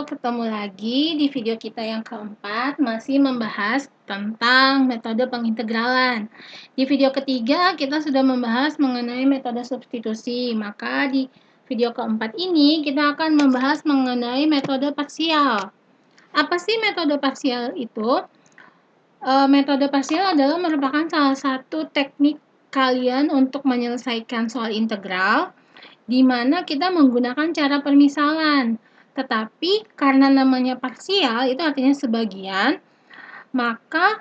ketemu lagi di video kita yang keempat, masih membahas tentang metode pengintegralan. Di video ketiga, kita sudah membahas mengenai metode substitusi, maka di video keempat ini kita akan membahas mengenai metode parsial. Apa sih metode parsial itu? Metode parsial adalah merupakan salah satu teknik kalian untuk menyelesaikan soal integral, di mana kita menggunakan cara permisalan. Tetapi karena namanya parsial, itu artinya sebagian, maka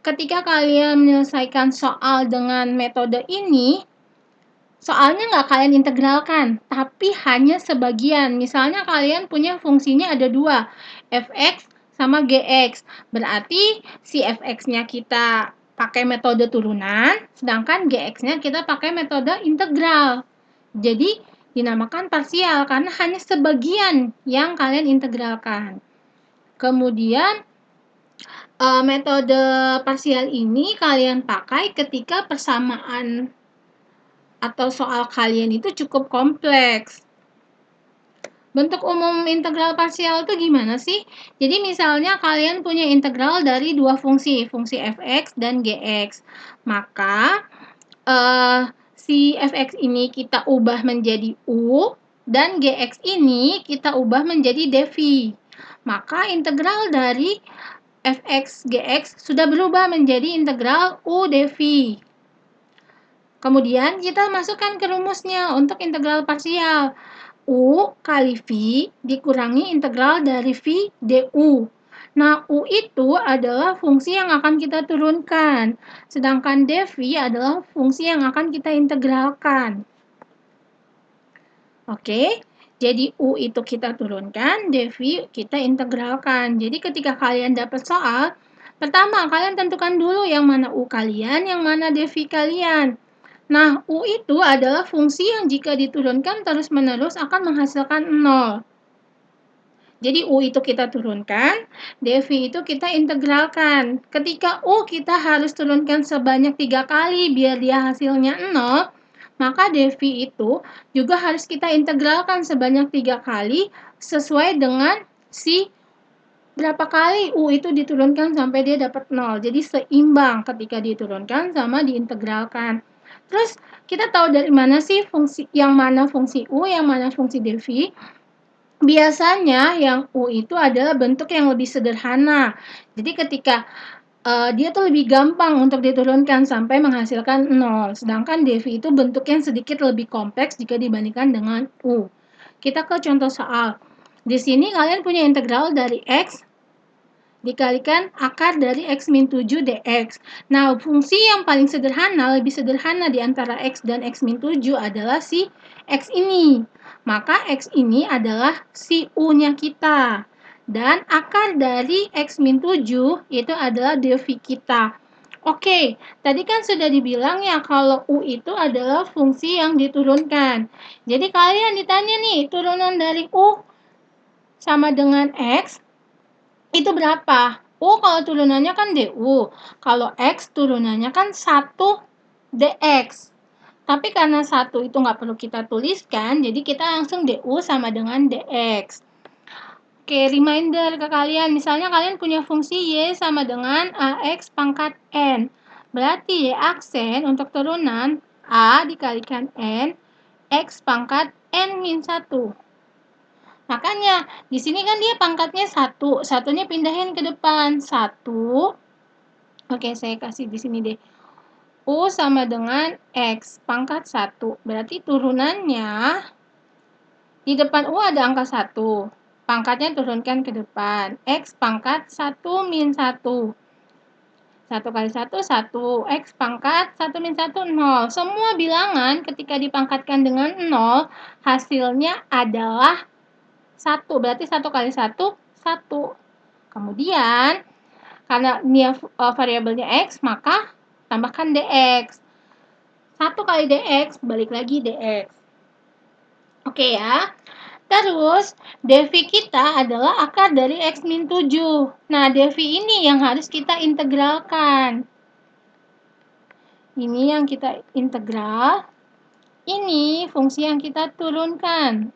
ketika kalian menyelesaikan soal dengan metode ini, soalnya nggak kalian integralkan, tapi hanya sebagian. Misalnya kalian punya fungsinya ada dua, fx sama gx. Berarti si fx-nya kita pakai metode turunan, sedangkan gx-nya kita pakai metode integral. Jadi dinamakan parsial karena hanya sebagian yang kalian integralkan. Kemudian metode parsial ini kalian pakai ketika persamaan atau soal kalian itu cukup kompleks. Bentuk umum integral parsial itu gimana sih? Jadi misalnya kalian punya integral dari dua fungsi fx dan gx. Maka si fx ini kita ubah menjadi u, dan gx ini kita ubah menjadi dv. Maka integral dari fx gx sudah berubah menjadi integral u dv. Kemudian kita masukkan ke rumusnya untuk integral parsial. U kali V dikurangi integral dari V du. Nah, U itu adalah fungsi yang akan kita turunkan, sedangkan dv adalah fungsi yang akan kita integralkan. Oke, jadi U itu kita turunkan, dv kita integralkan. Jadi ketika kalian dapat soal, pertama kalian tentukan dulu yang mana U kalian, yang mana dv kalian. Nah, U itu adalah fungsi yang jika diturunkan terus-menerus akan menghasilkan 0. Jadi U itu kita turunkan, dv itu kita integralkan. Ketika U kita harus turunkan sebanyak 3 kali biar dia hasilnya 0, maka dv itu juga harus kita integralkan sebanyak 3 kali sesuai dengan si berapa kali U itu diturunkan sampai dia dapat 0. Jadi seimbang ketika diturunkan sama diintegralkan. Terus kita tahu dari mana sih fungsi yang mana fungsi U, yang mana fungsi dv? Biasanya yang U itu adalah bentuk yang lebih sederhana. Jadi ketika dia tuh lebih gampang untuk diturunkan sampai menghasilkan 0. Sedangkan dv itu bentuk yang sedikit lebih kompleks jika dibandingkan dengan U. Kita ke contoh soal. Di sini kalian punya integral dari x dikalikan akar dari x min 7 dx. Nah, fungsi yang paling sederhana, lebih sederhana di antara x dan x min 7 adalah si x ini. Maka x ini adalah si u-nya kita. Dan akar dari x min 7 itu adalah dv kita. Oke, tadi kan sudah dibilang ya kalau u itu adalah fungsi yang diturunkan. Jadi kalian ditanya nih, turunan dari u sama dengan x, itu berapa? U kalau turunannya kan du. Kalau x turunannya kan 1 dx. Tapi karena 1 itu nggak perlu kita tuliskan, jadi kita langsung du sama dengan dx. Oke, reminder ke kalian. Misalnya kalian punya fungsi y sama dengan ax pangkat n. Berarti y aksen untuk turunan a dikalikan n, x pangkat n min 1. Makanya, di sini kan dia pangkatnya 1. Satunya pindahin ke depan. 1. Oke, saya kasih di sini deh. U sama dengan X pangkat 1. Berarti turunannya, di depan U ada angka 1. Pangkatnya turunkan ke depan. X pangkat 1 min 1. 1 kali 1, 1. X pangkat 1 min 1, 0. Semua bilangan ketika dipangkatkan dengan 0, hasilnya adalah 1, berarti 1 kali 1, 1. Kemudian, karena ini variabelnya x, maka tambahkan dx. 1 kali dx, balik lagi dx. Oke ya. Terus, dv kita adalah akar dari x min 7. Nah, dv ini yang harus kita integralkan. Ini yang kita integral. Ini fungsi yang kita turunkan.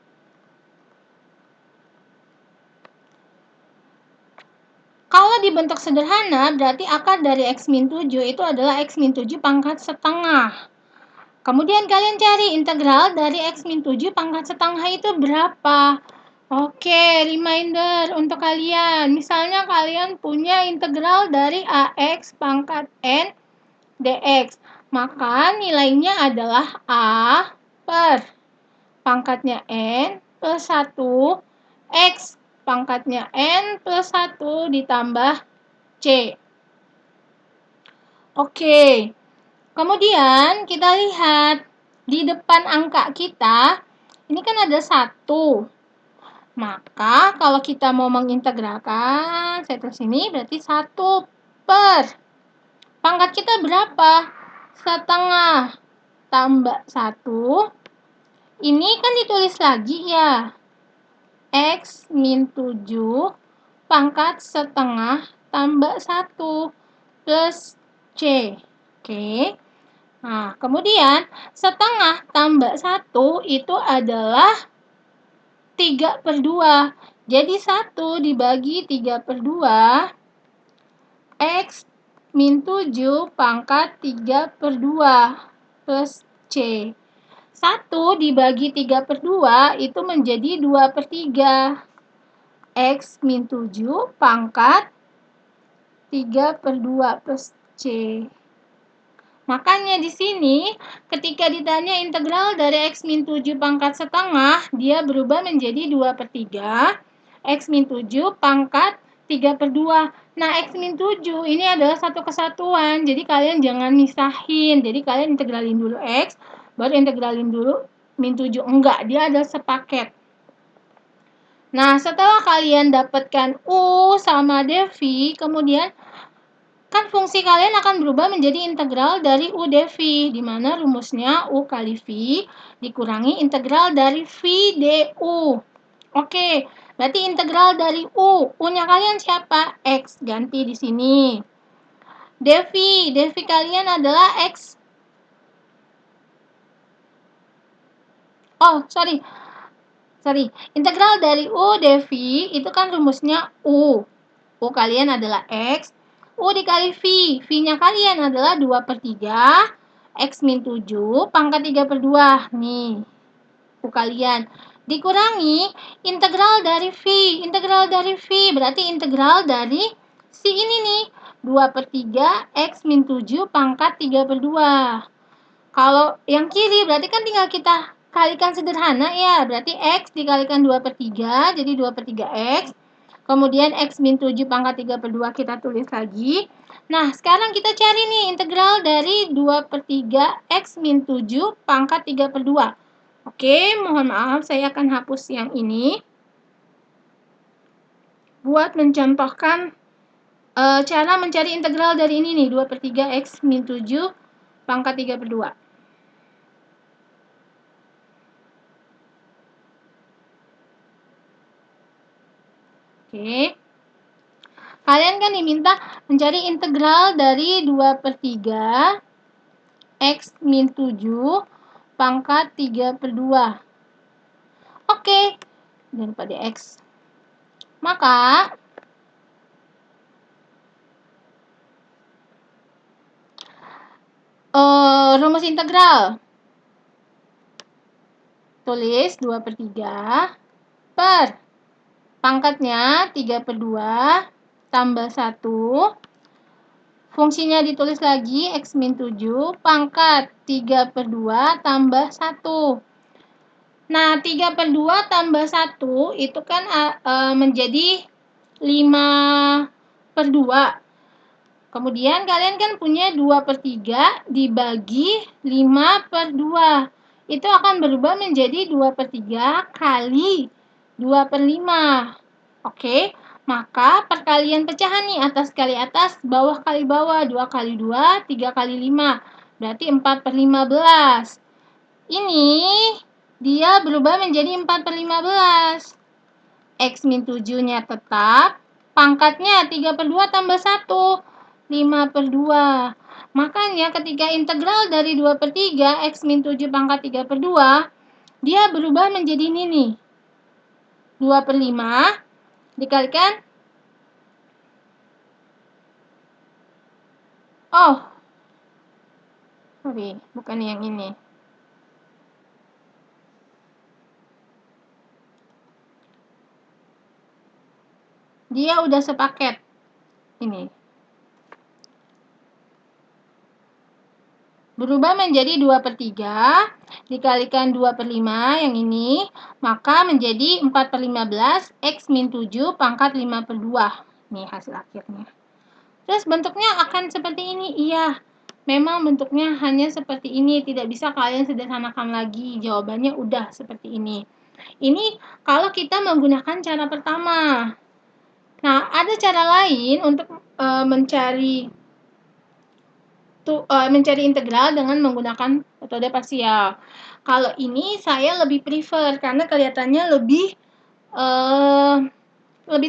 dibentuk sederhana, berarti akar dari X-7 itu adalah X-7 pangkat setengah. Kemudian kalian cari integral dari X-7 pangkat setengah itu berapa? Oke, reminder untuk kalian. Misalnya kalian punya integral dari AX pangkat N dx. Maka nilainya adalah A per pangkatnya N plus 1 X pangkatnya N plus 1 ditambah C. Oke, kemudian kita lihat di depan angka kita, ini kan ada 1. Maka kalau kita mau mengintegralkan, saya tulis ini berarti 1 per pangkat kita berapa? Setengah tambah 1. Ini kan ditulis lagi ya. X min 7 pangkat setengah tambah 1 plus C. Oke. Nah, kemudian setengah tambah 1 itu adalah 3/2. Jadi 1 dibagi 3/2 X min 7 pangkat 3/2 plus C. 1 dibagi 3/2 itu menjadi 2/3. X min 7 pangkat 3/2 plus C. Makanya di sini ketika ditanya integral dari X min 7 pangkat setengah, dia berubah menjadi 2/3 X min 7 pangkat 3/2. Nah, X min 7 ini adalah satu kesatuan, jadi kalian jangan misahin. Jadi kalian integralin dulu X, baru integralin dulu min 7. Enggak, dia adalah sepaket. Nah, setelah kalian dapatkan U sama dV, kemudian kan fungsi kalian akan berubah menjadi integral dari U dV, di mana rumusnya U kali V dikurangi integral dari V du. Oke, berarti integral dari U. U-nya kalian siapa? X, ganti di sini. dV kalian adalah X. Oh, sorry. Integral dari U dV itu kan rumusnya U. U kalian adalah X. U dikali V. V-nya kalian adalah 2/3 X min 7 pangkat 3/2. Nih, U kalian. Dikurangi integral dari V. Integral dari V berarti integral dari si ini nih. 2/3 X min 7 pangkat 3/2. Kalau yang kiri berarti kan tinggal kita kalikan sederhana ya. Berarti X dikalikan 2/3 jadi 2/3 X. Kemudian X min 7 pangkat 3/2 kita tulis lagi. Nah, sekarang kita cari nih integral dari 2/3 X min 7 pangkat 3/2. Oke, mohon maaf saya akan hapus yang ini. Buat mencontohkan cara mencari integral dari ini nih, 2/3 X min 7 pangkat 3/2. Oke. Kalian kan diminta mencari integral dari 2/3 X min 7 pangkat 3/2. Oke, daripada X. Maka, rumus integral. Tulis 2/3 per pangkatnya 3/2 tambah 1. Fungsinya ditulis lagi X min 7 pangkat 3/2 tambah 1. Nah, 3/2 tambah 1 itu kan menjadi 5/2. Kemudian kalian kan punya 2/3 dibagi 5/2. Itu akan berubah menjadi 2/3 kali 2/5. Oke, maka perkalian pecahan nih, atas kali atas, bawah kali bawah. 2 kali 2, 3 kali 5. Berarti 4/15. Ini dia berubah menjadi 4/15. X min 7-nya tetap, pangkatnya 3/2 tambah 1. 5/2. Makanya ketika integral dari 2/3 X min 7 pangkat 3/2, dia berubah menjadi ini nih. 2/5 dikalikan Oh, sorry, bukan yang ini. Dia udah sepaket. Ini. Berubah menjadi 2/3, dikalikan 2/5 yang ini, maka menjadi 4/15 X min 7 pangkat 5/2. Nih hasil akhirnya. Terus bentuknya akan seperti ini, iya. Memang bentuknya hanya seperti ini, tidak bisa kalian sederhanakan lagi. Jawabannya udah seperti ini. Ini kalau kita menggunakan cara pertama. Nah, ada cara lain untuk mencari integral dengan menggunakan metode parsial. Kalau ini saya lebih prefer karena kelihatannya lebih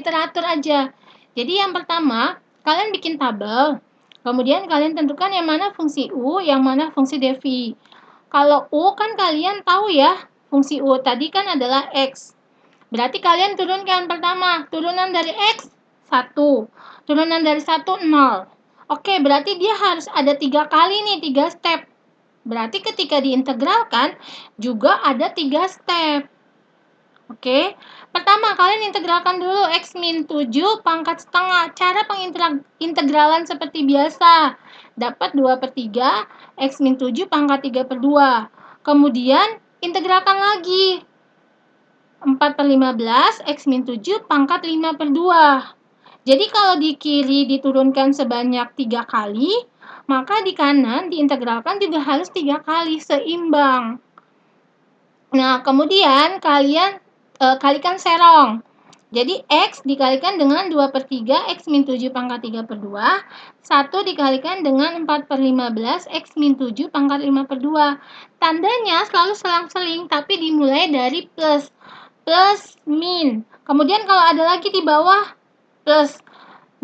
teratur aja. Jadi yang pertama, kalian bikin tabel. Kemudian kalian tentukan yang mana fungsi U, yang mana fungsi defi. Kalau U kan kalian tahu ya, fungsi U tadi kan adalah X. Berarti kalian turunkan pertama, turunan dari X 1, turunan dari 1 0. Oke, berarti dia harus ada 3 kali nih, 3 step. Berarti ketika diintegralkan juga ada 3 step. Oke, pertama kalian integralkan dulu X min 7 pangkat setengah. Cara pengintegralan seperti biasa. Dapat 2/3 X min 7 pangkat 3/2. Kemudian integralkan lagi 4/15 X min 7 pangkat 5/2. Jadi kalau di kiri diturunkan sebanyak 3 kali, maka di kanan diintegralkan juga harus 3 kali, seimbang. Nah, kemudian kalian kalikan serong. Jadi X dikalikan dengan 2/3 X min 7 pangkat 3/2, 1 dikalikan dengan 4/15 X min 7 pangkat 5/2. Tandanya selalu selang-seling, tapi dimulai dari plus. Plus, min. Kemudian kalau ada lagi di bawah, plus,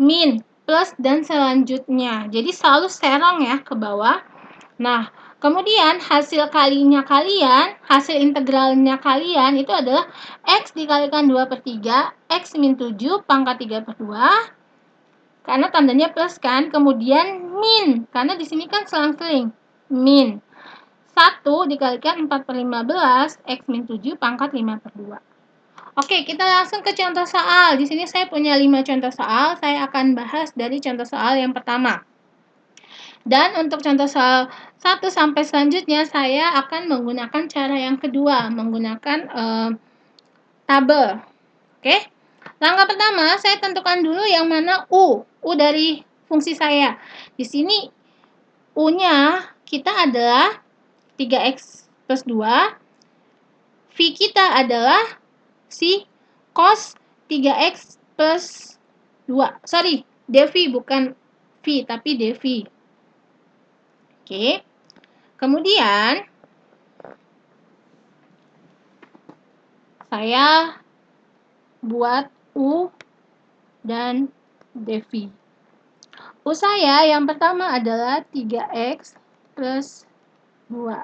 min, plus, dan selanjutnya. Jadi selalu serong ya ke bawah. Nah, kemudian hasil kalinya kalian, hasil integralnya kalian itu adalah X dikalikan 2/3 X min 7 pangkat 3/2. Karena tandanya plus kan. Kemudian min, karena di sini kan selang-seling. Min. 1 dikalikan 4/15 X min 7 pangkat 5/2. Oke, kita langsung ke contoh soal. Di sini saya punya 5 contoh soal. Saya akan bahas dari contoh soal yang pertama. Dan untuk contoh soal 1 sampai selanjutnya, saya akan menggunakan cara yang kedua, menggunakan tabel. Oke? Langkah pertama, saya tentukan dulu yang mana U. U dari fungsi saya. Di sini U-nya kita adalah 3X plus 2. V kita adalah si cos 3X plus 2. Sorry, devi bukan V, tapi devi. Oke. Kemudian, saya buat U dan devi. U saya yang pertama adalah 3X plus 2.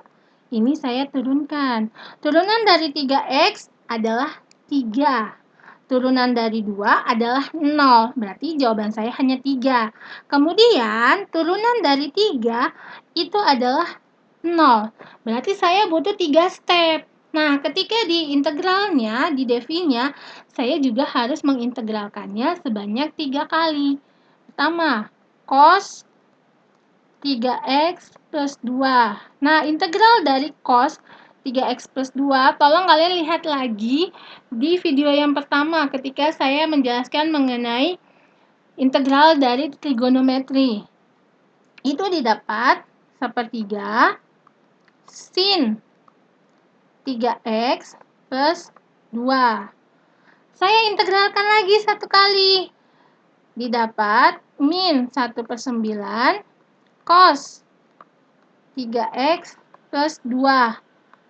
Ini saya turunkan. Turunan dari 3X adalah 3. Turunan dari 2 adalah 0. Berarti jawaban saya hanya 3. Kemudian, turunan dari 3 itu adalah 0. Berarti saya butuh 3 step. Nah, ketika di integralnya, di definya, saya juga harus mengintegralkannya sebanyak 3 kali. Pertama, cos 3X plus 2. Nah, integral dari cos 3X plus 2, tolong kalian lihat lagi di video yang pertama ketika saya menjelaskan mengenai integral dari trigonometri. Itu didapat sepertiga sin 3X plus 2. Saya integralkan lagi satu kali. Didapat min 1/9 cos 3X plus 2.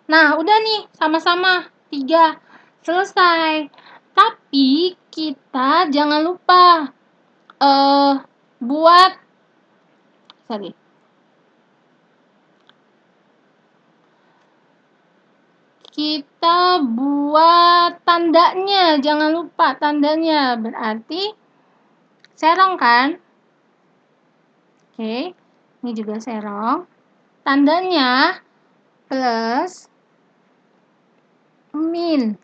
Nah, udah nih, sama-sama 3. Selesai. Tapi kita jangan lupa buat kita buat tandanya, jangan lupa tandanya. Berarti serong kan? Oke. Ini juga serong. Tandanya plus, min.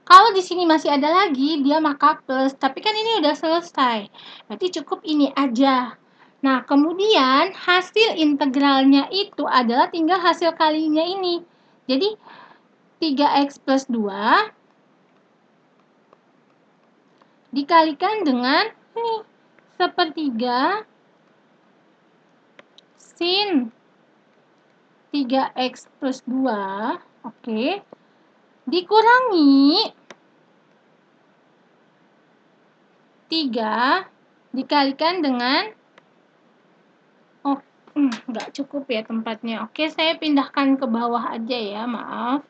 Kalau di sini masih ada lagi, dia maka plus. Tapi kan ini udah selesai. Berarti cukup ini aja. Nah, kemudian hasil integralnya itu adalah tinggal hasil kalinya ini. Jadi, 3x plus 2 dikalikan dengan ini, 1/3 sin 3x plus 2, oke, dikurangi 3 dikalikan dengan, oh, nggak cukup ya tempatnya. Oke, saya pindahkan ke bawah aja ya, maaf.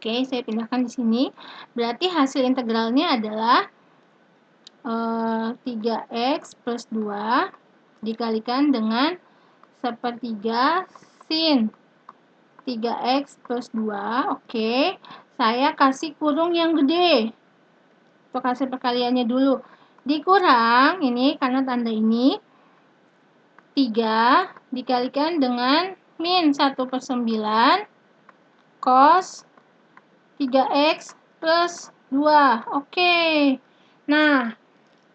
Oke, saya pindahkan di sini. Berarti hasil integralnya adalah 3x plus 2 dikalikan dengan 1/3 sin 3x plus 2. Oke, saya kasih kurung yang gede untuk hasil perkaliannya dulu. Dikurang, ini karena tanda ini, 3 dikalikan dengan min 1/9 cos 3x plus 2. Oke. Nah,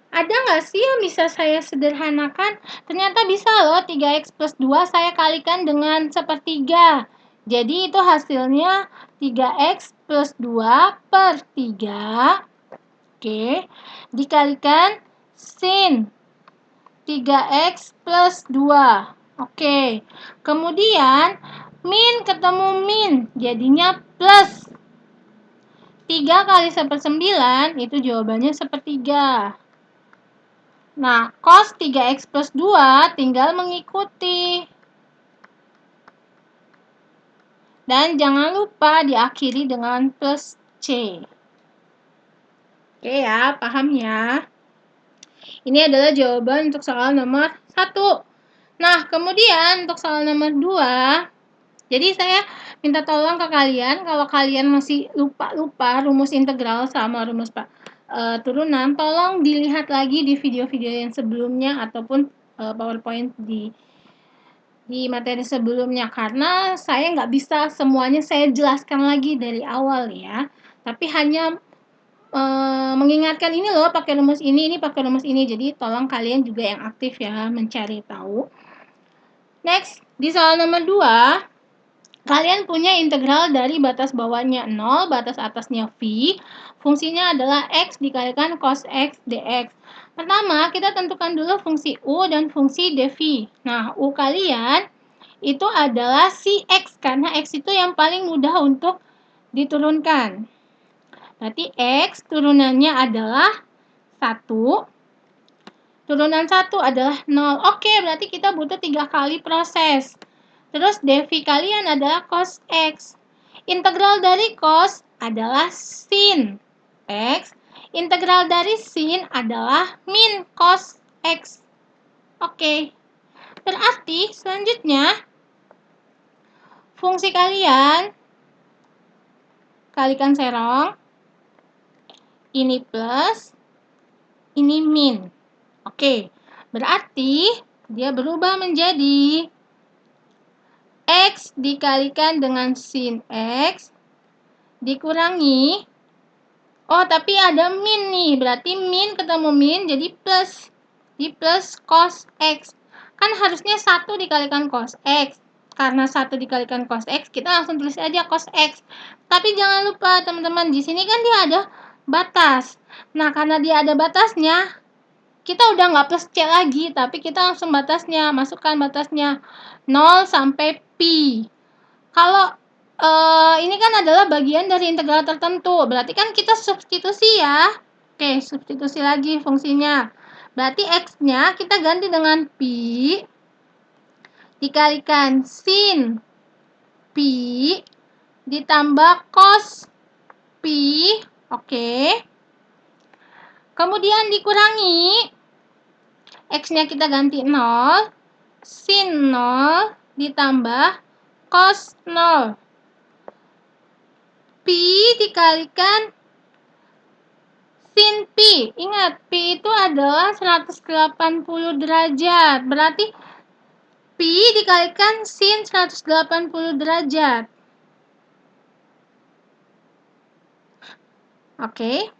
ada nggak sih yang bisa saya sederhanakan? Ternyata bisa loh, 3x plus 2 saya kalikan dengan 1/3. Jadi itu hasilnya 3x plus 2 per 3. Oke. Dikalikan sin 3x plus 2. Oke. Kemudian min ketemu min, jadinya plus. 3 kali 1/9 itu jawabannya 1/3. Nah, cos 3x plus 2 tinggal mengikuti. Dan jangan lupa diakhiri dengan plus C. Oke ya, paham ya? Ini adalah jawaban untuk soal nomor 1. Nah, kemudian untuk soal nomor 2, jadi saya minta tolong ke kalian, kalau kalian masih lupa rumus integral sama rumus turunan, tolong dilihat lagi di video-video yang sebelumnya ataupun PowerPoint di materi sebelumnya, karena saya nggak bisa semuanya saya jelaskan lagi dari awal ya, tapi hanya mengingatkan ini loh pakai rumus ini pakai rumus ini, jadi tolong kalian juga yang aktif ya mencari tahu. Next, di soal nomor 2, kalian punya integral dari batas bawahnya 0, batas atasnya V, fungsinya adalah X dikalikan cos X dx. Pertama, kita tentukan dulu fungsi U dan fungsi dV. Nah, U kalian itu adalah si X, karena X itu yang paling mudah untuk diturunkan. Berarti X turunannya adalah 1, turunan 1 adalah 0. Oke, berarti kita butuh 3 kali proses. Terus dV kalian adalah cos X. Integral dari cos adalah sin X. Integral dari sin adalah min cos X. Oke. Berarti selanjutnya fungsi kalian kalikan serong. Ini plus, ini min. Oke. Berarti dia berubah menjadi X dikalikan dengan sin X dikurangi, oh tapi ada min nih, berarti min ketemu min jadi plus, di plus cos X. Kan harusnya 1 dikalikan cos X, karena 1 dikalikan cos X kita langsung tulis aja cos X. Tapi jangan lupa teman-teman, di sini kan dia ada batas. Nah, karena dia ada batasnya, kita udah nggak plus C lagi, tapi kita langsung batasnya, masukkan batasnya 0 sampai pi. Kalau ini kan adalah bagian dari integral tertentu, berarti kan kita substitusi ya. Oke, substitusi lagi fungsinya. Berarti X-nya kita ganti dengan pi dikalikan sin pi ditambah cos pi. Oke. Kemudian dikurangi, X-nya kita ganti 0, sin 0 ditambah cos 0. Pi dikalikan sin pi. Ingat, pi itu adalah 180 derajat. Berarti pi dikalikan sin 180 derajat. Oke.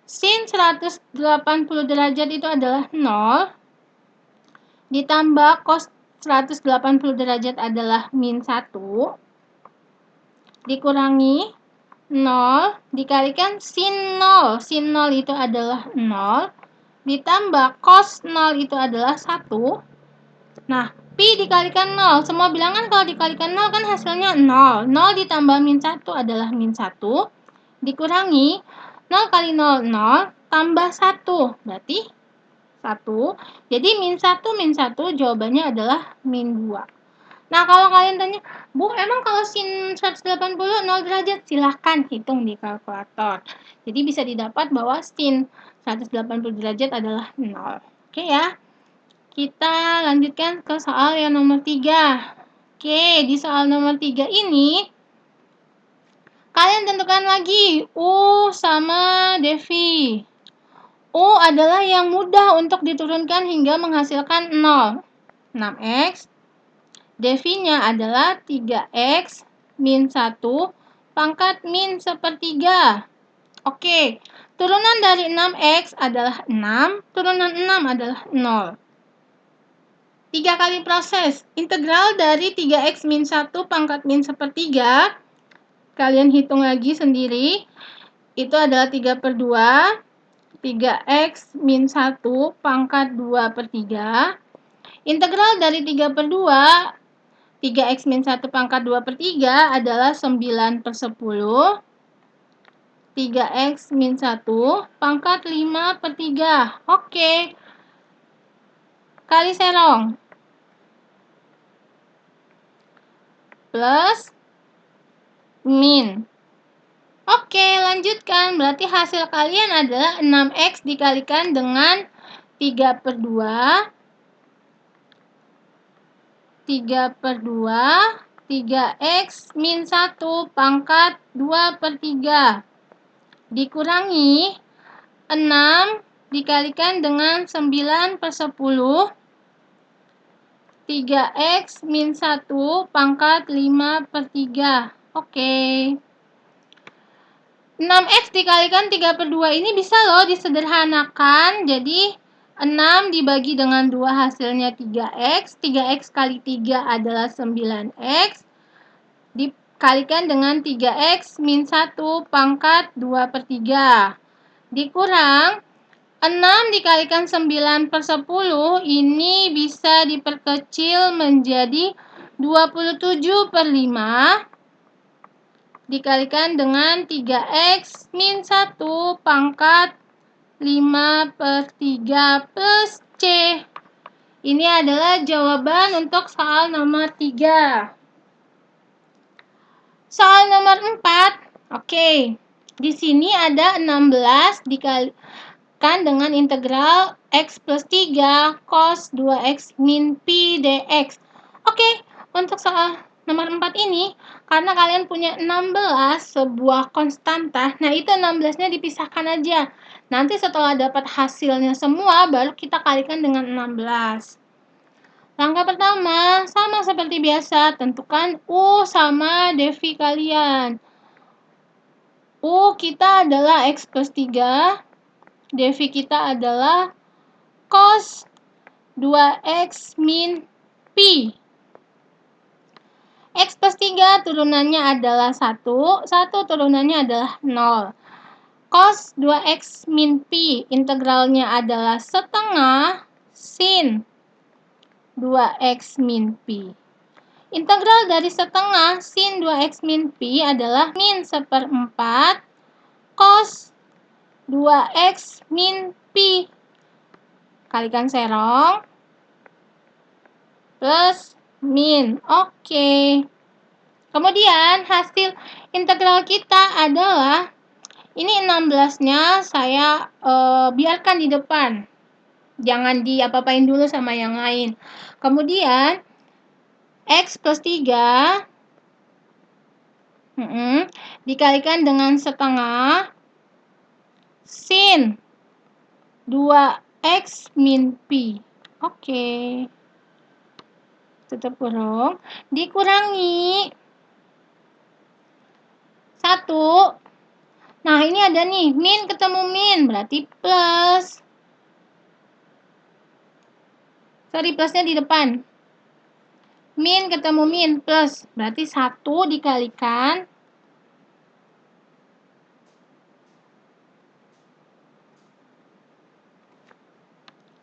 Sin 180 derajat itu adalah 0. Ditambah cos 180 derajat adalah min 1. Dikurangi 0. Dikalikan sin 0. Sin 0 itu adalah 0. Ditambah cos 0 itu adalah 1. Nah, pi dikalikan 0. Semua bilangan kalau dikalikan 0 kan hasilnya 0. 0 ditambah min 1 adalah min 1. Dikurangi 0 kali 0, 0. Tambah 1. Berarti 1. Jadi min 1, min 1 jawabannya adalah min 2. Nah, kalau kalian tanya, Bu, emang kalau sin 180 0 derajat? Silahkan hitung di kalkulator. Jadi bisa didapat bahwa sin 180 derajat adalah 0. Oke ya. Kita lanjutkan ke soal yang nomor 3. Oke, di soal nomor 3 ini, kalian tentukan lagi U sama Devi. U adalah yang mudah untuk diturunkan hingga menghasilkan 0. 6x. Devinya adalah 3x min 1 pangkat min 1/3. Oke, turunan dari 6x adalah 6, turunan 6 adalah 0. 3 kali proses. Integral dari 3x min 1 pangkat min 1/3. Kalian hitung lagi sendiri. Itu adalah 3/2. 3x min 1 pangkat 2/3. Integral dari 3/2. 3x min 1 pangkat 2/3 adalah 9/10. 3x min 1 pangkat 5/3. Oke. Kali serong. Plus min. Oke, lanjutkan. Berarti hasil kalian adalah 6x dikalikan dengan 3/2. 3/2. 3x min 1 pangkat 2/3. Dikurangi 6 dikalikan dengan 9/10. 3x min 1 pangkat 5/3. Oke. 6x dikalikan 3/2 ini bisa loh disederhanakan. Jadi 6 dibagi dengan 2 hasilnya 3x. 3x kali 3 adalah 9x. Dikalikan dengan 3x min 1 pangkat 2/3. Dikurang 6 dikalikan 9/10 ini bisa diperkecil menjadi 27/5 dikalikan dengan 3x min 1 pangkat 5/3 plus C. Ini adalah jawaban untuk soal nomor 3. Soal nomor 4. Oke. Di sini ada 16 dikalikan dengan integral x plus 3 cos 2x min pi dx. Oke, untuk soal nomor 4 ini, karena kalian punya 16 sebuah konstanta, nah itu 16-nya dipisahkan aja. Nanti setelah dapat hasilnya semua, baru kita kalikan dengan 16. Langkah pertama, sama seperti biasa, tentukan U sama Devi kalian. U kita adalah X plus 3, Devi kita adalah cos 2X min Pi. X plus 3 turunannya adalah 1, 1 turunannya adalah 0. Cos 2X min Pi, integralnya adalah setengah sin 2x min pi. Integral dari setengah sin 2x min pi adalah min 1/4 cos 2x min pi. Kalikan serong plus min. Oke. Kemudian hasil integral kita adalah Ini 16-nya saya biarkan di depan. Jangan diapa-apain dulu sama yang lain. Kemudian X plus 3 dikalikan dengan setengah sin 2X min Pi. Oke. Tutup kurung. Dikurangi 1. Nah, ini ada nih, min ketemu min, berarti plus. Sorry, plusnya di depan. Min ketemu min, plus. Berarti 1 dikalikan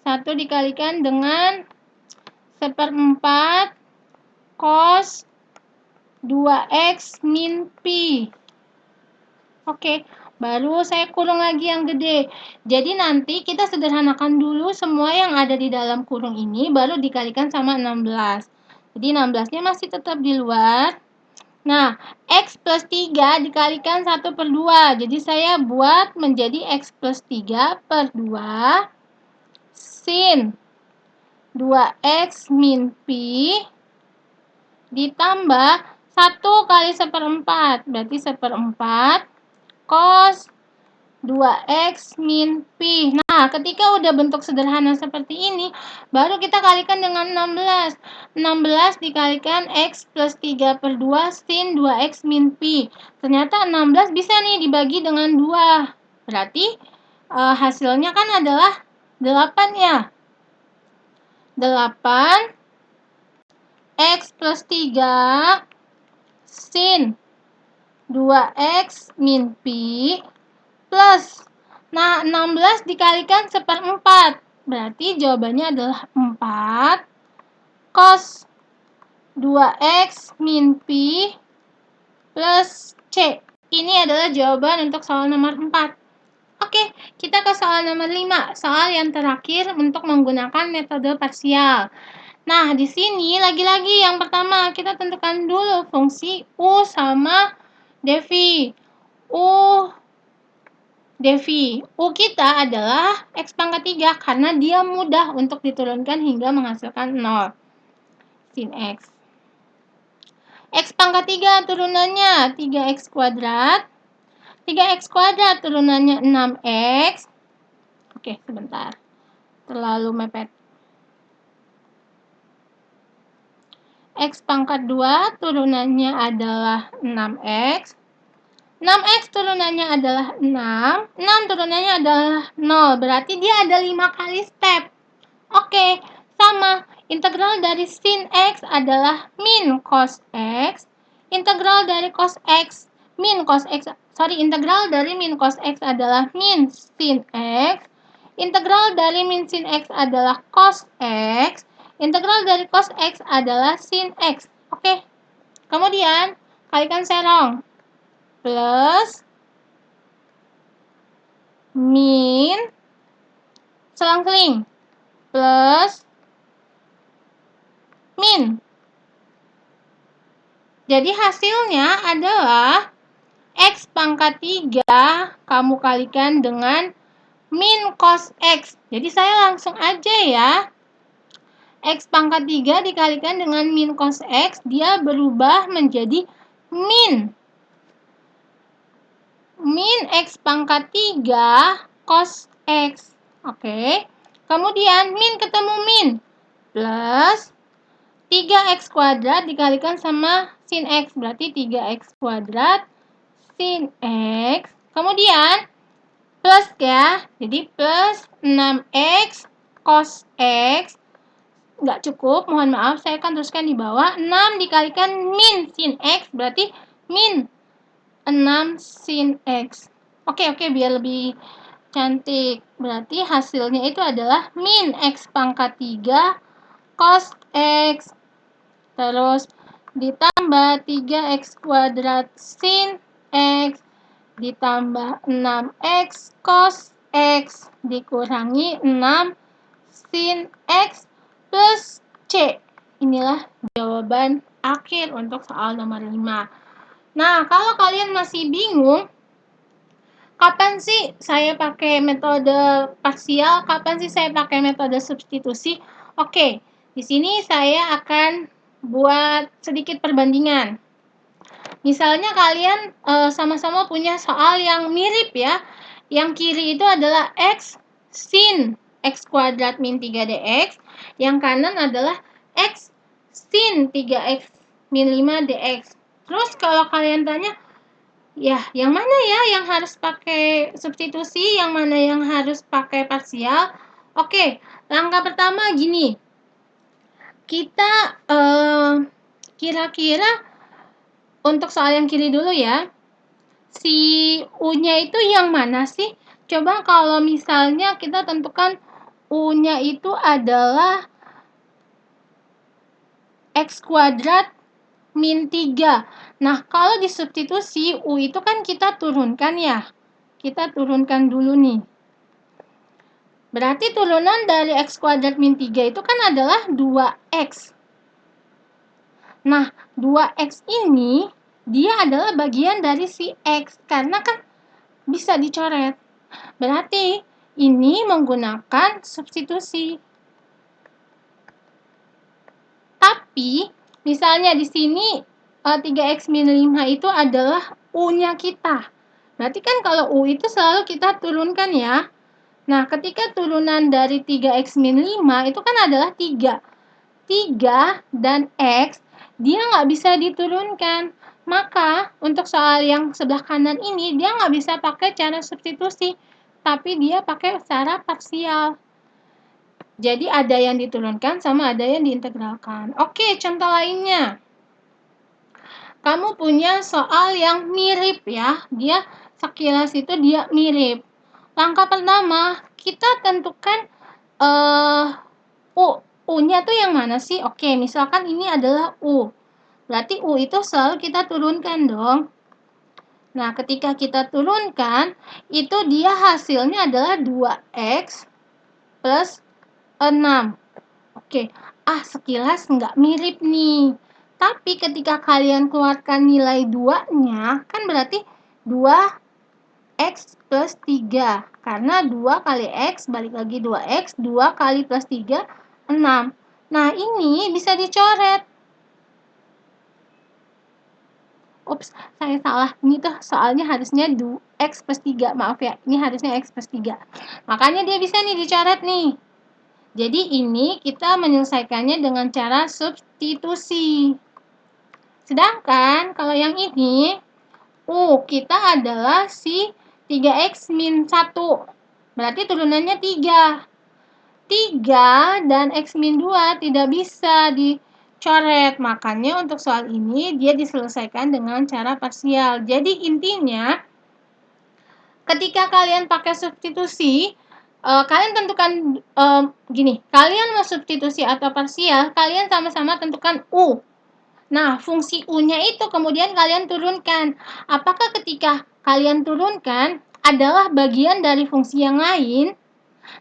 1 dikalikan dengan 1/4 cos 2X min Pi. Oke, baru saya kurung lagi yang gede. Jadi nanti kita sederhanakan dulu semua yang ada di dalam kurung ini, baru dikalikan sama 16. Jadi 16-nya masih tetap di luar. Nah, X plus 3 dikalikan 1/2. Jadi saya buat menjadi X plus 3/2 sin 2X min Pi ditambah 1 kali 1/4. Berarti 1/4 cos 2X min Pi. Nah, ketika udah bentuk sederhana seperti ini, baru kita kalikan dengan 16. 16 dikalikan X plus 3/2 sin 2X min Pi. Ternyata 16 bisa nih dibagi dengan 2. Berarti hasilnya kan adalah 8 ya. 8 X plus 3 sin 2X min Pi plus. Nah, 16 dikalikan 1/4. Berarti jawabannya adalah 4 cos 2X min Pi plus C. Ini adalah jawaban untuk soal nomor 4. Oke, kita ke soal nomor 5. Soal yang terakhir untuk menggunakan metode parsial. Nah, di sini lagi-lagi yang pertama kita tentukan dulu fungsi U sama Devi. U kita adalah X pangkat 3 karena dia mudah untuk diturunkan hingga menghasilkan 0. Sin X. X pangkat 3 turunannya 3X kuadrat. 3X kuadrat turunannya 6X. Oke, sebentar. Terlalu mepet. X pangkat 2 turunannya adalah 6X. 6X turunannya adalah 6. 6 turunannya adalah 0. Berarti dia ada 5 kali step. Oke, sama. Integral dari sin X adalah min cos X. Integral dari cos X min cos X. Integral dari min cos X adalah min sin X. Integral dari min sin X adalah cos X. Integral dari cos X adalah sin X. Oke. Kemudian, kalikan serong. Plus min selang-seling. Plus min. Jadi hasilnya adalah X pangkat 3 kamu kalikan dengan min cos X. Jadi saya langsung aja ya. X pangkat 3 dikalikan dengan min cos X, dia berubah menjadi min X pangkat 3 cos X. Oke. Kemudian min ketemu min. Plus 3X kuadrat dikalikan sama sin X. Berarti 3X kuadrat sin X. Kemudian plus ya. Jadi plus 6X cos X. Nggak cukup, mohon maaf, saya akan teruskan di bawah. 6 dikalikan min sin X, berarti min 6 sin X. Oke, biar lebih cantik. Berarti hasilnya itu adalah min X pangkat 3 cos X. Terus ditambah 3X kuadrat sin X. Ditambah 6X cos X. Dikurangi 6 sin X plus C. Inilah jawaban akhir untuk soal nomor 5. Nah, kalau kalian masih bingung, Kapan sih saya pakai metode parsial? Kapan sih saya pakai metode substitusi? Oke, di sini saya akan buat sedikit perbandingan. Misalnya kalian sama-sama punya soal yang mirip ya. Yang kiri itu adalah X sin X kuadrat min 3dx. Yang kanan adalah X sin 3x min 5dx. Terus kalau kalian tanya, ya, yang mana ya yang harus pakai substitusi, yang mana yang harus pakai parsial? Oke, langkah pertama gini. Kita kira-kira untuk soal yang kiri dulu ya. Si U-nya itu yang mana sih? Coba kalau misalnya kita tentukan U-nya itu adalah X kuadrat min 3. Nah, kalau disubstitusi, U itu kan kita turunkan ya. Kita turunkan dulu nih. Berarti turunan dari X kuadrat min 3 itu kan adalah 2X. Nah, 2X ini dia adalah bagian dari si X. Karena kan bisa dicoret. Berarti ini menggunakan substitusi. Tapi, misalnya di sini 3X min 5 itu adalah U-nya kita. Berarti kan kalau U itu selalu kita turunkan ya. Nah, ketika turunan dari 3X min 5 itu kan adalah 3. 3 dan X, dia nggak bisa diturunkan. Maka, untuk soal yang sebelah kanan ini, dia nggak bisa pakai cara substitusi. Tapi dia pakai cara parsial. Jadi ada yang diturunkan sama ada yang diintegralkan. Oke, contoh lainnya. Kamu punya soal yang mirip ya. Dia sekilas itu dia mirip. Langkah pertama, kita tentukan U-nya tuh yang mana sih? Oke, misalkan ini adalah U. Berarti U itu selalu kita turunkan dong. Nah, ketika kita turunkan, itu dia hasilnya adalah 2X plus 6. Oke, sekilas nggak mirip nih. Tapi ketika kalian keluarkan nilai 2-nya, kan berarti 2X plus 3. Karena 2 kali X, balik lagi 2X, 2 kali plus 3, 6. Nah, ini bisa dicoret. Ups, saya salah. Ini tuh soalnya harusnya X plus 3. Maaf ya, ini harusnya X plus 3. Makanya dia bisa nih dicoret nih. Jadi ini kita menyelesaikannya dengan cara substitusi. Sedangkan kalau yang ini, U kita adalah si 3X min 1. Berarti turunannya 3. 3 dan X min 2 tidak bisa dicoret. Makanya untuk soal ini dia diselesaikan dengan cara parsial. Jadi intinya ketika kalian pakai substitusi, kalian tentukan gini, kalian mau substitusi atau parsial, kalian sama-sama tentukan U. Nah, fungsi U-nya itu kemudian kalian turunkan. Apakah ketika kalian turunkan adalah bagian dari fungsi yang lain?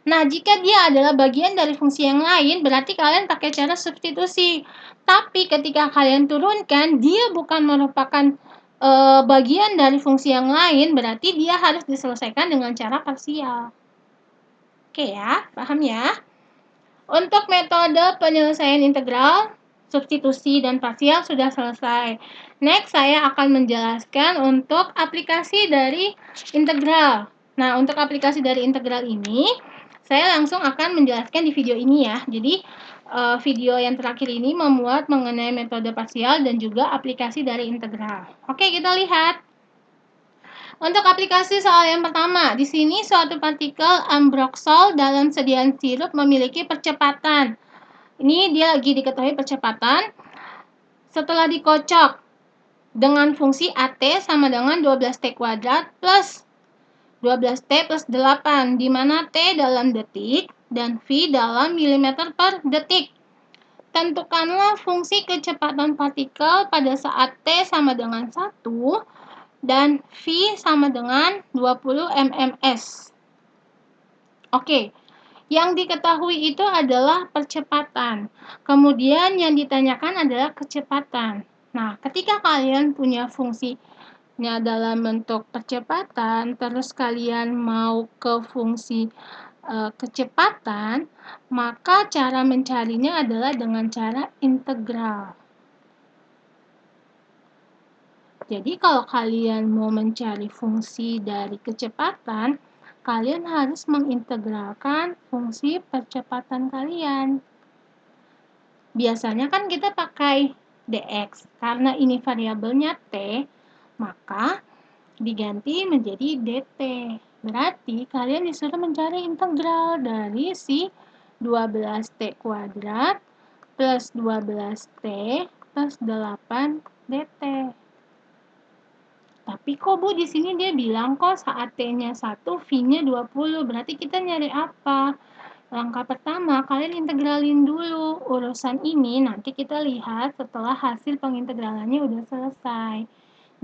Nah, jika dia adalah bagian dari fungsi yang lain, berarti kalian pakai cara substitusi. Tapi ketika kalian turunkan, dia bukan merupakan bagian dari fungsi yang lain, berarti dia harus diselesaikan dengan cara parsial. Oke ya, paham ya? Untuk metode penyelesaian integral, substitusi dan parsial sudah selesai. Next, saya akan menjelaskan untuk aplikasi dari integral. Nah, untuk aplikasi dari integral ini, saya langsung akan menjelaskan di video ini ya. Jadi, video yang terakhir ini memuat mengenai metode parsial dan juga aplikasi dari integral. Oke, kita lihat. Untuk aplikasi soal yang pertama, di sini suatu partikel ambroxol dalam sediaan sirup memiliki percepatan. Ini dia lagi diketahui percepatan setelah dikocok dengan fungsi AT sama dengan 12T kuadrat plus 12T plus 8, di mana T dalam detik dan V dalam milimeter per detik. Tentukanlah fungsi kecepatan partikel pada saat T sama dengan 1 dan V sama dengan 20 mms. Oke, yang diketahui itu adalah percepatan. Kemudian yang ditanyakan adalah kecepatan. Nah, ketika kalian punya fungsi nya dalam bentuk percepatan, terus kalian mau ke fungsi kecepatan, maka cara mencarinya adalah dengan cara integral. Jadi kalau kalian mau mencari fungsi dari kecepatan, kalian harus mengintegralkan fungsi percepatan kalian. Biasanya kan kita pakai dx, karena ini variabelnya t, maka diganti menjadi dt. Berarti kalian disuruh mencari integral dari si 12t kuadrat plus 12t plus 8 dt. Tapi kok Bu di sini dia bilang kok saat t-nya 1, v-nya 20. Berarti kita nyari apa? Langkah pertama, kalian integralin dulu urusan ini, nanti kita lihat setelah hasil pengintegralannya udah selesai.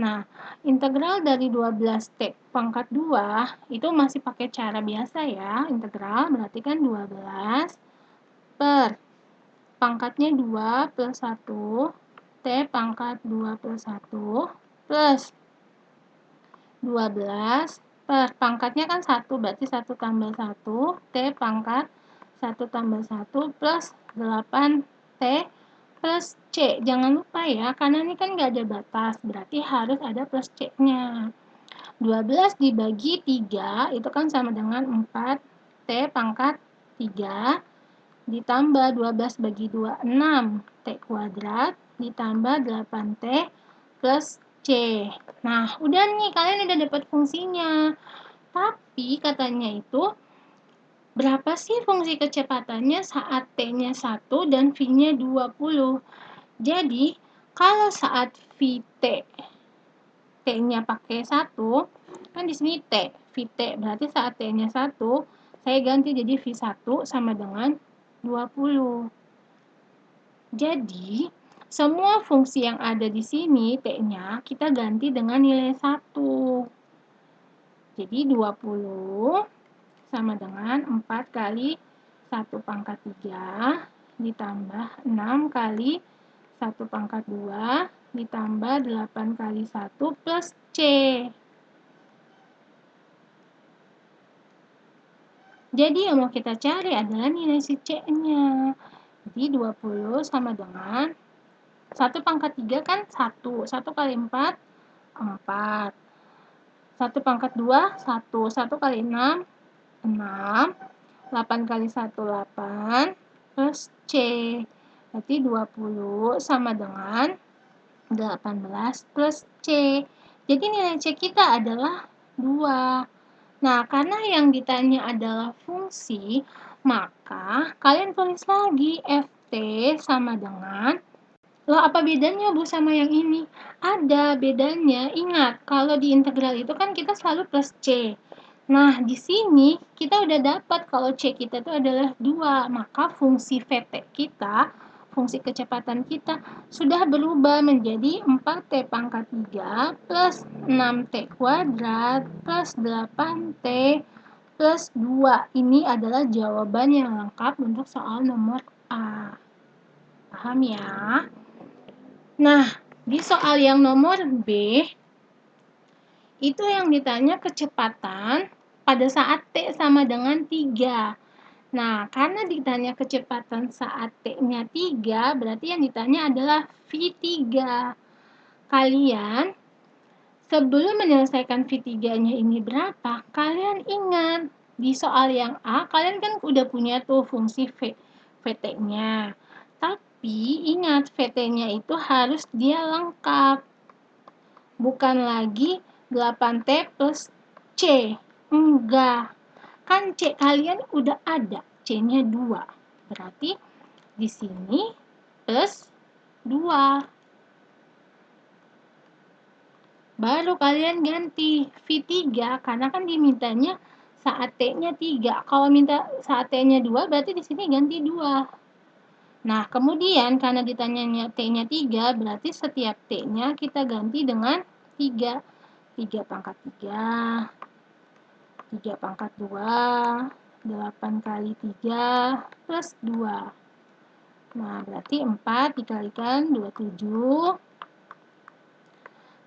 Nah, integral dari 12t pangkat 2 itu masih pakai cara biasa ya. Integral berarti kan 12 per pangkatnya 2 plus 1, t pangkat 2 plus 1 plus 12 per pangkatnya kan 1, berarti 1 tambah 1, t pangkat 1 tambah 1 plus 8t plus c. Jangan lupa ya, karena ini kan nggak ada batas, berarti harus ada plus c-nya. 12 dibagi 3 itu kan sama dengan 4t pangkat 3 ditambah 12 bagi 2, 6t kuadrat ditambah 8t plus c. Nah, udah nih, kalian udah dapat fungsinya. Tapi katanya itu, berapa sih fungsi kecepatannya saat t-nya 1 dan v-nya 20? Jadi, kalau saat vt, t-nya pakai 1, kan di sini t, vt, berarti saat t-nya 1, saya ganti jadi v1 sama dengan 20. Jadi, semua fungsi yang ada di sini, t-nya, kita ganti dengan nilai 1. Jadi, 20 sama dengan 4 kali 1 pangkat 3 ditambah 6 kali 1 pangkat 2 ditambah 8 kali 1 plus C. Jadi yang mau kita cari adalah nilai si C-nya. Jadi 20 sama dengan 1 pangkat 3 kan 1. 1 kali 4, 4. 1 pangkat 2, 1. 1 kali 6, 6. 8 kali 1, 8. Plus C. Berarti 20 sama dengan 18 plus C. Jadi nilai C kita adalah 2. Nah, karena yang ditanya adalah fungsi, maka kalian tulis lagi Ft sama dengan, loh apa bedanya Bu sama yang ini? Ada bedanya, ingat kalau di integral itu kan kita selalu plus C. Nah, di sini kita udah dapat kalau C kita itu adalah 2, maka fungsi Vt kita, fungsi kecepatan kita sudah berubah menjadi 4t pangkat 3 plus 6t kuadrat plus 8t plus 2. Ini adalah jawaban yang lengkap untuk soal nomor A. Paham ya? Nah, di soal yang nomor B, itu yang ditanya kecepatan pada saat T sama dengan 3. Nah, karena ditanya kecepatan saat T-nya 3, berarti yang ditanya adalah V3. Kalian, sebelum menyelesaikan V3-nya ini berapa, kalian ingat, di soal yang A, kalian kan udah punya tuh fungsi VT-nya. Tapi, ingat, VT-nya itu harus dia lengkap. Bukan lagi 8T plus C. Enggak. Kan C kalian udah ada, C-nya 2. Berarti di sini plus 2. Baru kalian ganti V3 karena kan dimintanya saat T-nya 3. Kalau minta saat T-nya 2 berarti di sini ganti 2. Nah, kemudian karena ditanyanya T-nya 3 berarti setiap T-nya kita ganti dengan 3. 3 pangkat 3. 3 pangkat 2, 8 kali 3, plus 2. Nah, berarti 4 dikalikan 27.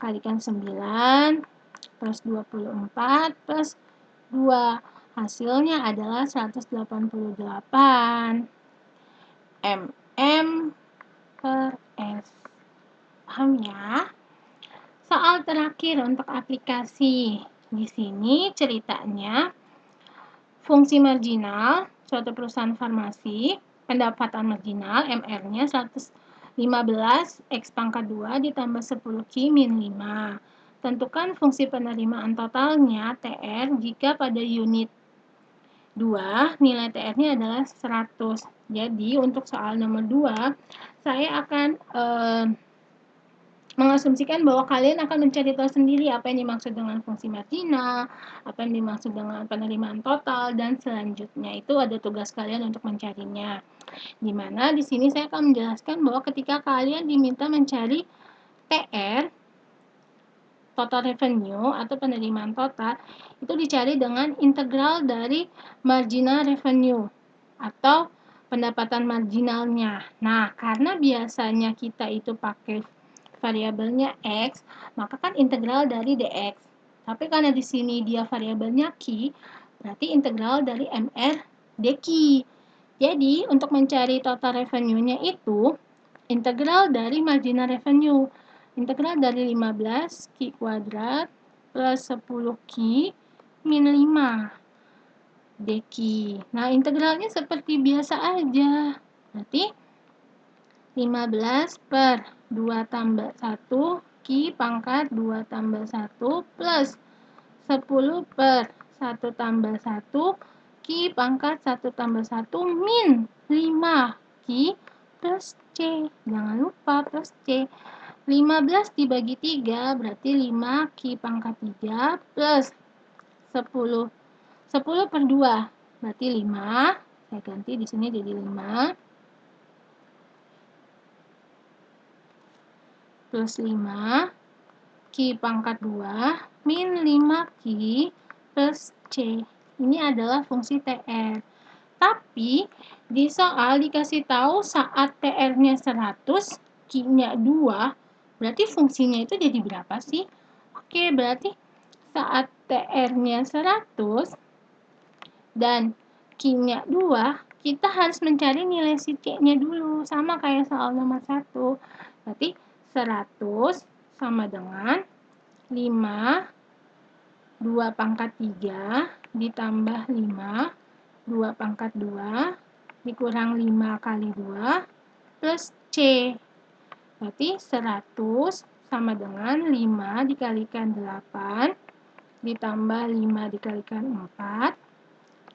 kalikan 9 plus 24 plus 2. Hasilnya adalah 188 mm per S. Paham ya? Soal terakhir untuk aplikasi. Di sini ceritanya fungsi marginal suatu perusahaan farmasi, pendapatan marginal MR-nya 115 X pangkat 2 ditambah 10 Q min 5. Tentukan fungsi penerimaan totalnya TR jika pada unit 2 nilai TR-nya adalah 100. Jadi untuk soal nomor 2 saya akan mengasumsikan bahwa kalian akan mencari tahu sendiri apa yang dimaksud dengan fungsi marginal, apa yang dimaksud dengan penerimaan total, dan selanjutnya itu ada tugas kalian untuk mencarinya. Dimana di sini saya akan menjelaskan bahwa ketika kalian diminta mencari TR, total revenue atau penerimaan total, itu dicari dengan integral dari marginal revenue atau pendapatan marginalnya. Nah, karena biasanya kita itu pakai variabelnya X, maka kan integral dari dx. Tapi karena di sini dia variabelnya Q, berarti integral dari MR dQ. Jadi, untuk mencari total revenue-nya itu, integral dari marginal revenue. Integral dari 15 Q kuadrat plus 10 Q min 5 dQ. Nah, integralnya seperti biasa aja. Berarti 15 per 2 tambah 1 Q pangkat 2 tambah 1 plus 10 per 1 tambah 1 Q pangkat 1 tambah 1 min 5 Q plus C. Jangan lupa plus C. 15 dibagi 3 berarti 5 Q pangkat 3 plus 10. 10 per 2 berarti 5. Saya ganti di sini jadi 5. Plus 5 Q pangkat 2 min 5 Q plus C. Ini adalah fungsi TR. Tapi di soal dikasih tahu saat TR-nya 100, Q-nya 2, berarti fungsinya itu jadi berapa sih? Oke, berarti saat TR-nya 100 dan Q-nya 2, kita harus mencari nilai si C-nya dulu. Sama kayak soal nomor 1. Berarti 100 sama dengan 5, 2 pangkat 3 ditambah 5, 2 pangkat 2 dikurang 5 kali 2 plus C. Berarti 100 sama dengan 5 dikalikan 8 ditambah 5 dikalikan 4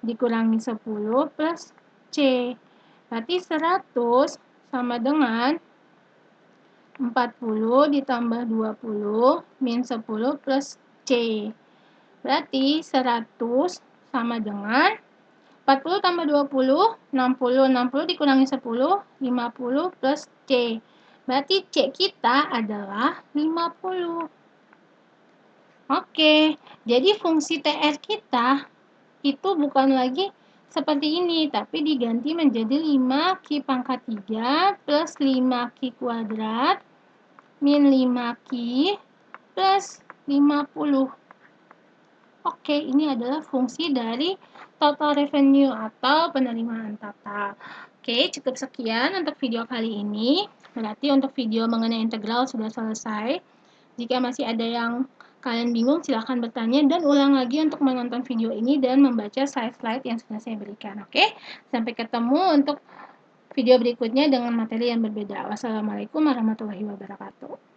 dikurangi 10 plus C. Berarti 100 sama dengan 40 ditambah 20 min 10 plus C. Berarti 100 sama dengan 40 tambah 20, 60. 60 dikurangi 10, 50 plus C. Berarti C kita adalah 50. Oke, jadi fungsi TR kita itu bukan lagi seperti ini, tapi diganti menjadi 5 Q pangkat 3 plus 5 Q kuadrat min 5 Q plus 50. Oke, ini adalah fungsi dari total revenue atau penerimaan total. Oke, cukup sekian untuk video kali ini. Berarti untuk video mengenai integral sudah selesai. Jika masih ada yang kalian bingung, silahkan bertanya dan ulang lagi untuk menonton video ini dan membaca slide-slide yang sudah saya berikan. Oke, sampai ketemu untuk video berikutnya dengan materi yang berbeda. Wassalamualaikum warahmatullahi wabarakatuh.